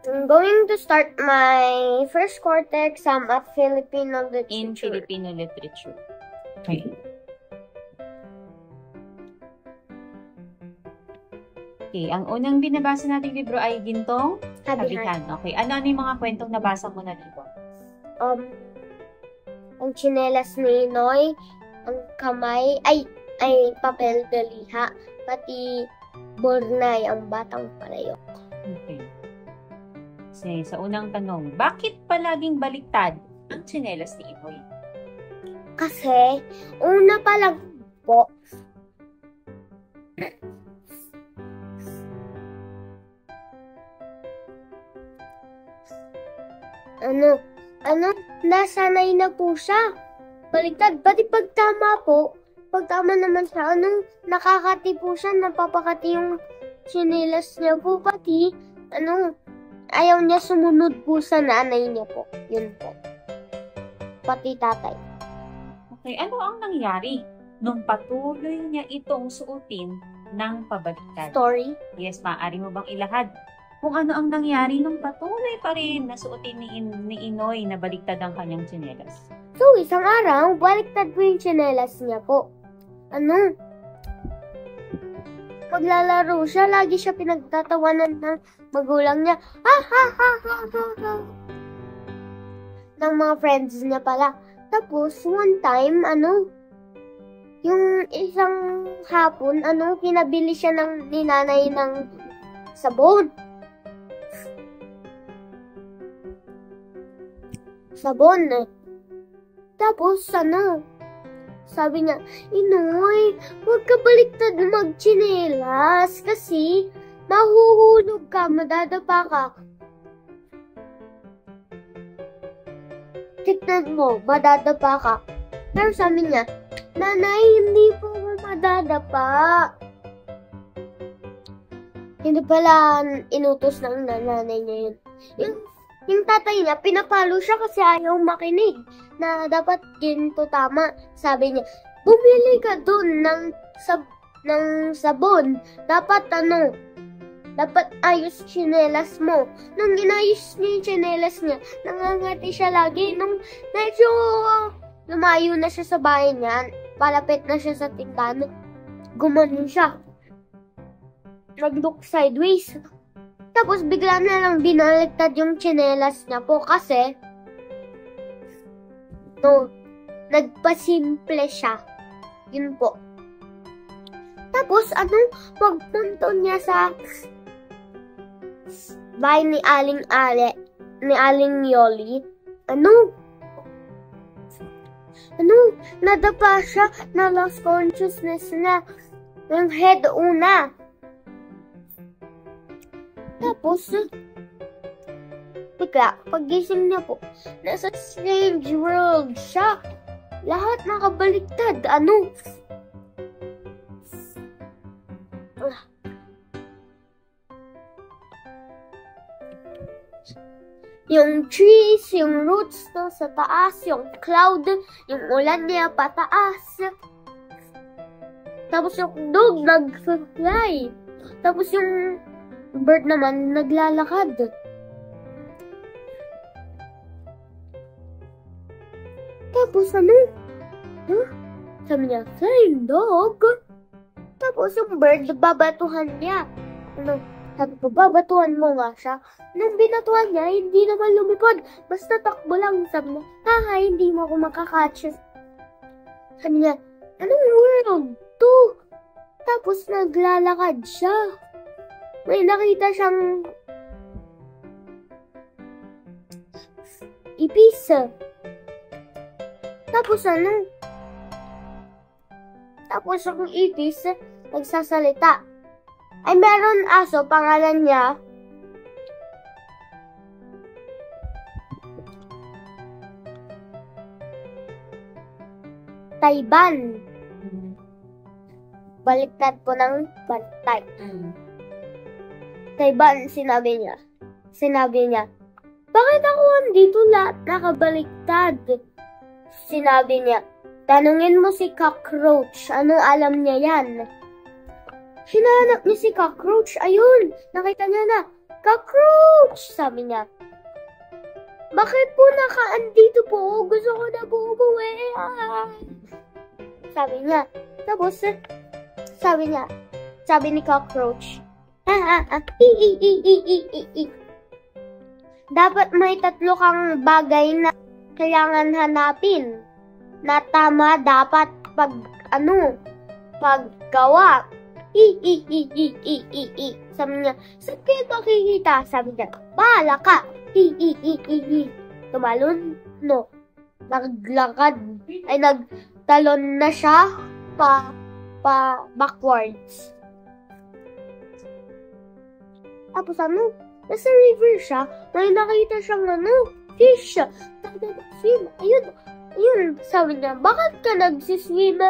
I'm going to start my first quarter exam at Filipino Literature. In Filipino Literature. Okay. Okay, ang unang binabasa nating libro ay Gintong Kabihan. Okay, ano-ano yung mga kwentong nabasa mo na dito? Ang tsinelas ni Noy, ang kamay, ay papel de liha, pati Bornay, ang batang palayok. Okay. Kasi sa unang tanong, bakit palaging baliktad ang tsinelas ni Inoy? Kasi, una pa lang po, nasanay na po siya. Baliktad, pati pag tama naman siya, nakakati po siya, napapakati yung tsinelas niya po, pati, ayaw niya sumunod po sa nanay niya po. Yun po. Pati tatay. Okay, ano ang nangyari nung patuloy niya itong suotin ng pabaliktad? Story? Yes, maaari mo bang ilahad kung ano ang nangyari nung patuloy pa rin na suotin ni Inoy na baliktad ang kanyang tsinelas? So, isang araw, baliktad po yung tsinelas niya po. Paglalaro siya, lagi siya pinagtatawanan ng magulang niya. Ng mga friends niya pala. Tapos, one time, yung isang hapon, pinabili siya ng ninanay ng sabon. Tapos, sabi niya, Inoy, huwag ka baliktad magtsinelas kasi mahuhulog ka, madadapa ka. Tignan mo, madadapa ka. Pero sabi niya, Nanay, hindi po ako madadapa. Hindi pala inutos ng nanay niya yun. Yung tatay niya, pinapalo siya kasi ayaw makinig na dapat ginto tama. Sabi niya, bumili ka dun ng sabon. Dapat ayos tsinelas mo. Nung inayos niya yung tsinelas niya, nangangati siya lagi. Nung medyo lumayo na siya sa bahay niya, palapit na siya sa tindahan, gumanon siya. Nag-look sideways. Tapos bigla na lang binaliktad yung tsinelas niya po kasi nagpasimple siya. Yun po. Tapos pagpunto niya sa bahay ni Aling Yoli, nadapa siya, na lost consciousness na yung head una. Tapos, bigla, paggising niya po, nasa strange world siya. Lahat nakabaliktad. Yung trees, yung roots sa taas, yung cloud, yung ulan niya pataas. Tapos yung dog nag-fly. Tapos yung bird naman naglalakad. Tapos sabi niya, flying dog. Tapos yung bird, babatuhan niya. Sabi ko, babatuhan mo nga siya. Nung binatuhan niya, hindi naman lumipad. Basta takbo lang. Sabi niya, hindi mo ako makakatch. Sabi niya, anong world to? Tapos naglalakad siya. May nakita siyang ipis. Tapos Tapos ang ipis, nagsasalita. Ay, meron aso, pangalan niya Tayban. Baliktad po ng bantay. Tayban, sinabi niya, bakit ako andito lahat nakabaliktad? Sinabi niya, tanungin mo si Cockroach, ano alam niya yan? Hinahanap niya si Cockroach, ayun, nakita niya na. Cockroach! Sabi niya. Bakit po naka-andito po? Gusto ko na po umuwi. Sabi niya. Tapos, sabi ni Cockroach, dapat may 3 kang bagay na kailangan hanapin na tama dapat paggawa. Sabi niya, saan kayo makikita? Sabi niya, bahala ka. Tumalon, no. Naglakad, ay nagtalon na siya pa backwards. Tapos nasa river siya, may nakita siyang fish. Nag-swim. Ayun. Sabi niya, bakit ka nagsiswim?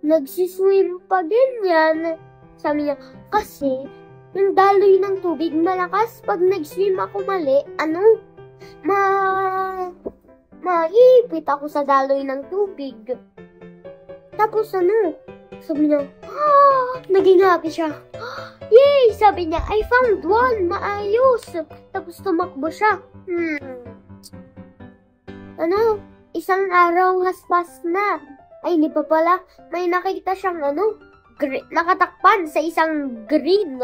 Nagsiswim pa ganyan. Sabi niya, kasi yung daloy ng tubig malakas. Pag nagswim ako mali, maipit ako sa daloy ng tubig. Tapos sabi niya, naging happy siya. Yay! Sabi niya, I found one! Maayos! Tapos tumakbo siya. Isang araw haspas na. Ay, hindi pa pala. May nakita siyang nakatakpan sa isang green.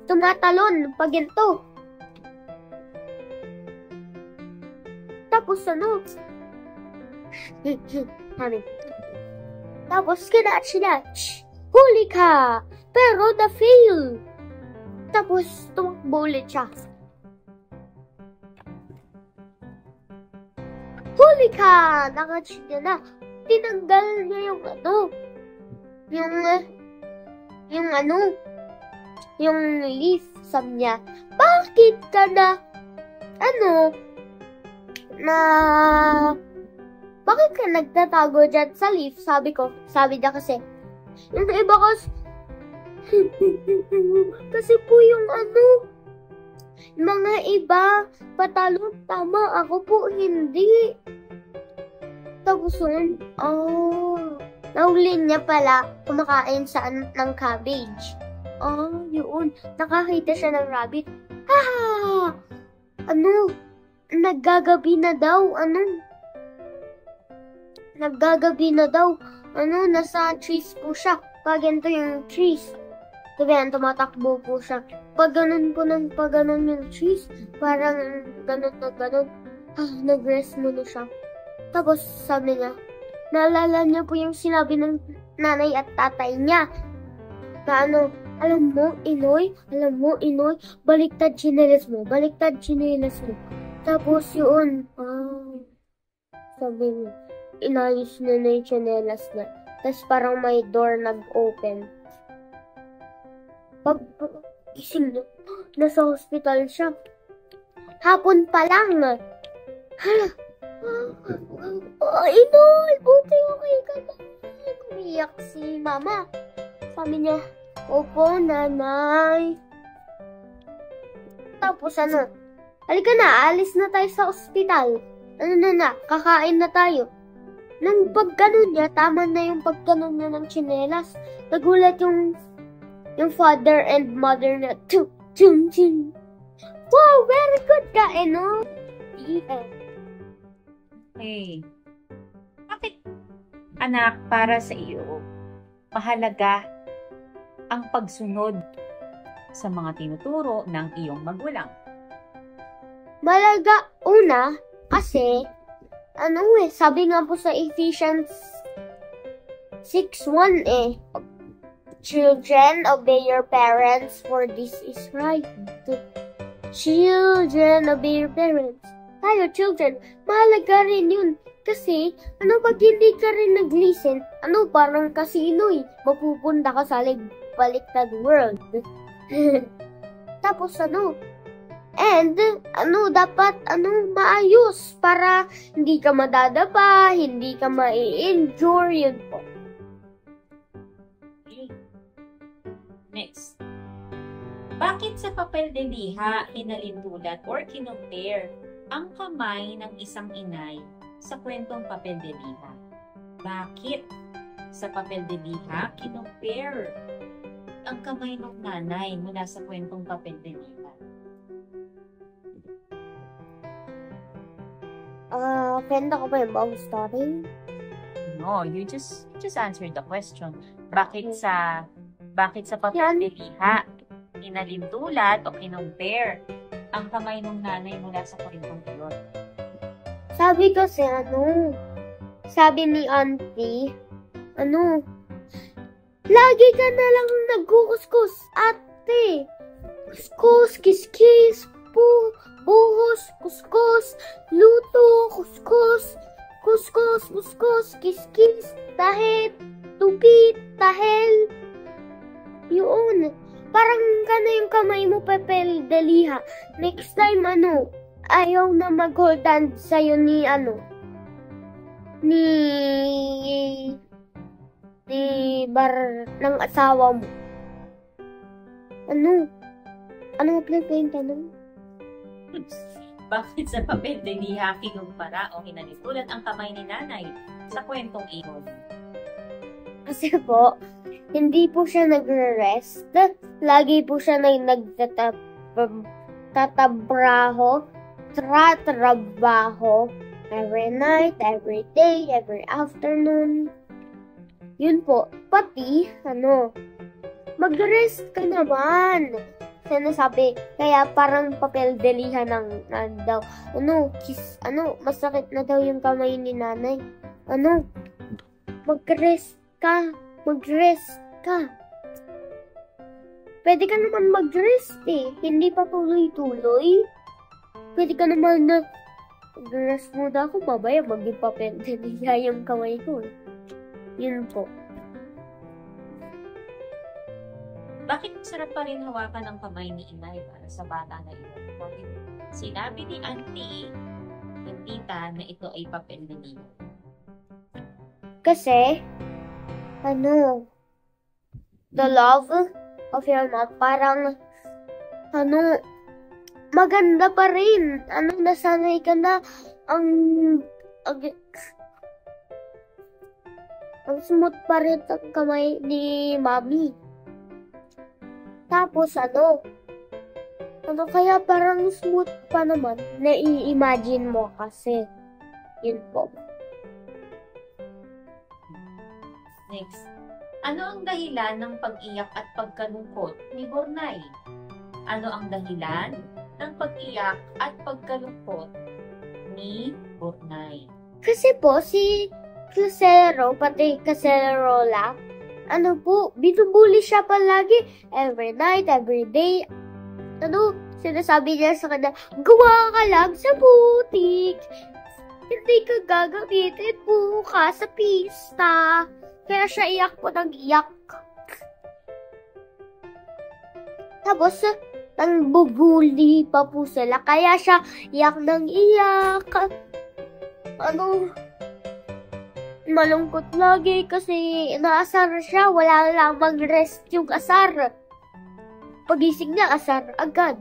Tumatalon, paginto. Tapos Tapos kinatch. Huli ka! Pero na-fail. Tapos tumakbo ulit siya. Huli ka! Nakatch niya na. Tinanggal niya yung leaf. Sabi niya, bakit ka bakit ka nagtatago dyan sa leaf? Sabi niya kasi, yung iba kasi po yung mga iba patalon tama, ako po hindi. Tapos nahuli niya pala kumakain ng cabbage. Yun. Nakakita siya ng rabbit. Naggagabi na daw. Naggagabi na daw. Nasa trees po siya. Pag ganito yung trees. Sabihan, tumatakbo po siya. Pag ganun po pag ganun yung trees, parang ganun na ganun. Nag-rest muna siya. Tapos sabi niya, naalala niya po yung sinabi ng nanay at tatay niya. Na alam mo, Inoy, baliktad chinelas mo. Tapos yun, sabi niya, inayos niya na yung chinelas niya. Tapos parang may door nag-open. Gising niya, nasa hospital siya. Hapon pa lang. Inoy, buti okay ka na. Umiyak si mama. Sabi niya, opo, nanay. Tapos halika na, alis na tayo sa ospital. Kakain na tayo. Nang pagganon niya, tama na yung pagganon niya ng tsinelas. Nagulat yung father and mother na, wow, very good ka, Hey, bakit, anak, para sa iyo, mahalaga ang pagsunod sa mga tinuturo ng iyong magulang? Malaga, kasi, sabi nga po sa Ephesians 6:1 Children, obey your parents, for this is right. Children, obey your parents. Tayo, children, mahalaga rin yun. Kasi, pag hindi ka rin nag-listen, parang kasino mapupunta ka sa baliktad world. Tapos, and, dapat, maayos para hindi ka madadapa, hindi ka ma-injure, yun po. Next. Bakit sa papel de liha inalintulat or kinompare ang kamay ng isang inay sa kwentong papel de liha? Bakit sa papel de liha kinompare ang kamay ng nanay mula sa kwentong Papel de Liha? Kwento ko ba yung buong story? No, you just answered the question. Bakit sa Papel de Liha inalintulat o kinumpare ang kamay ng nanay mula sa kwentong iyon? Sabi kasi sabi ni auntie, lagi ka na lang nagkukuskus, ate. Kuskus, kiskis, buhos, kuskus, luto, kuskus, kiskis, tahit, tupit, tahel. Yun. Parang ka na yung kamay mo, Papel de Liha. Next time, ayaw na mag-hold hand sa'yo ni ng asawa mo. Ano pala yung tanong? Bakit sa Papel de Liha kinumpara o kinalintulat ang kamay ni nanay sa kwentong iyon? Kasi po, hindi po siya nagre-rest. Lagi po siya tratrabaho. Every night, every day, every afternoon. Yun po. Pati, mag-rest ka naman. Sinasabi, kaya parang Papel de Liha daw. Masakit na daw yung kamay ni nanay. Mag-rest ka. Pwede ka naman mag-rest Hindi pa tuloy-tuloy. Pwede ka naman mag-rest muna ako. Babaya maging Papel de Liha yung kamay ko. Yun po. Bakit masarap pa rin hawakan ang kamay ni inay para sa bata na iyon? Bakit sinabi ni auntie, yung tita, na ito ay Papel de Liha? Kasi, the love of your mom, parang, maganda pa rin. Nasanay ka na, ang smooth pa rin ang kamay ni mami. Tapos, kaya parang smooth pa naman, nai-imagine mo kasi. Yun po. Next. Ano ang dahilan ng pag-iyak at pagkalungkot ni Bornay? Ano ang dahilan ng pag-iyak at pagkalungkot ni Bornay? Kasi po, si Casero, pati Caserola, binubuli siya palagi. Every night, every day. Sinasabi niya sa kanya, gawa ka lang sa butik. Hindi ka gagamitin bukas sa pista. Kaya siya iyak po ng iyak. Tapos, nangbubuli pa po sila. Kaya siya iyak ng iyak. Malungkot lagi kasi naasar siya. Wala lamang rest yung asar. Pagising niya, asar agad.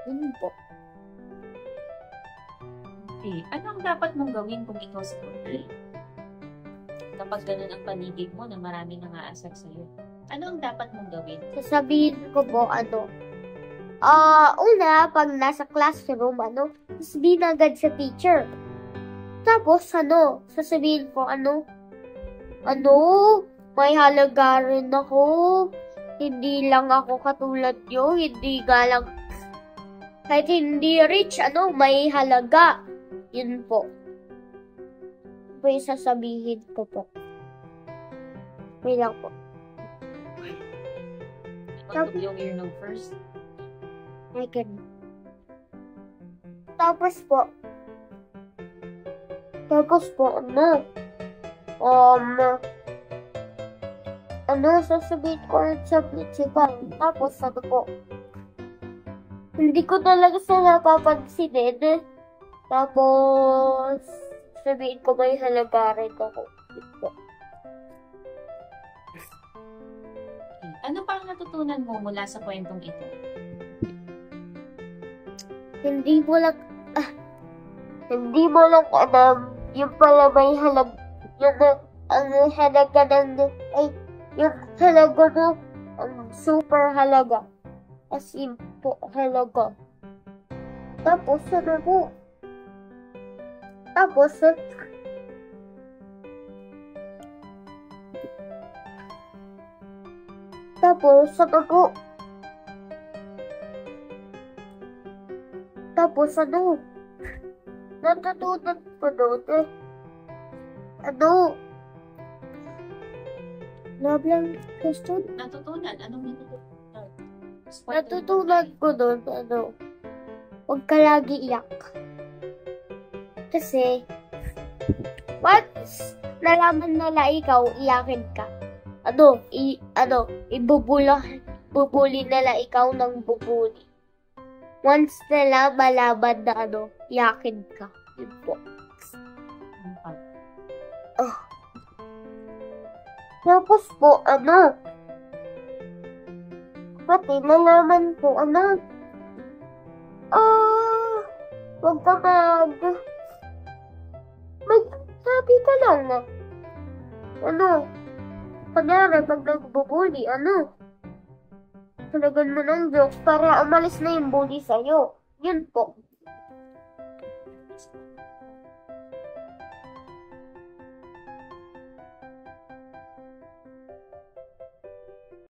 Yun po. Okay. Ano ang dapat mong gawin kung ikaw si Bornay? Kapag ganun ang paligid mo na marami nang aasar sa'yo, ano ang dapat mong gawin? Sasabihin ko po, una, pag nasa classroom, sasabihin agad sa teacher. Tapos, sasabihin ko, may halaga rin ako. Hindi lang ako katulad nyo, hindi nga lang, kahit hindi rich, may halaga. Yun po. May sasabihin ko po. May lang po. Want to blow your nose first? I can. Tapos po, sasabihin ko rin sa principal. Tapos, hindi ko talaga sila papansinin. Tapos, sabihin ko may halaga rin ako. Ano pa ang natutunan mo mula sa kwentong ito? Hindi mo lang alam yung pala may halaga, yung halaga mo, ang super halaga. As in po, halaga. Tapos, ano po? Tapos, ano po? Tapos, ano? Natutunan ko doon eh. Ano? Lablang question? Natutunan. Anong natutunan? Natutunan ko doon, ano? Huwag ka lagi iyak. Kasi, once nalaman nila ikaw, iyakin ka. Bubuli nila ikaw ng bubuli. Once nila malaman na iyakin ka. Yun po. Tapos po, pati nalaman po, huwag ka magsabi ka lang na, kunyari, pag nagbubuli, talagan mo ng jokes para umalis na yung bully sa'yo. Yun po.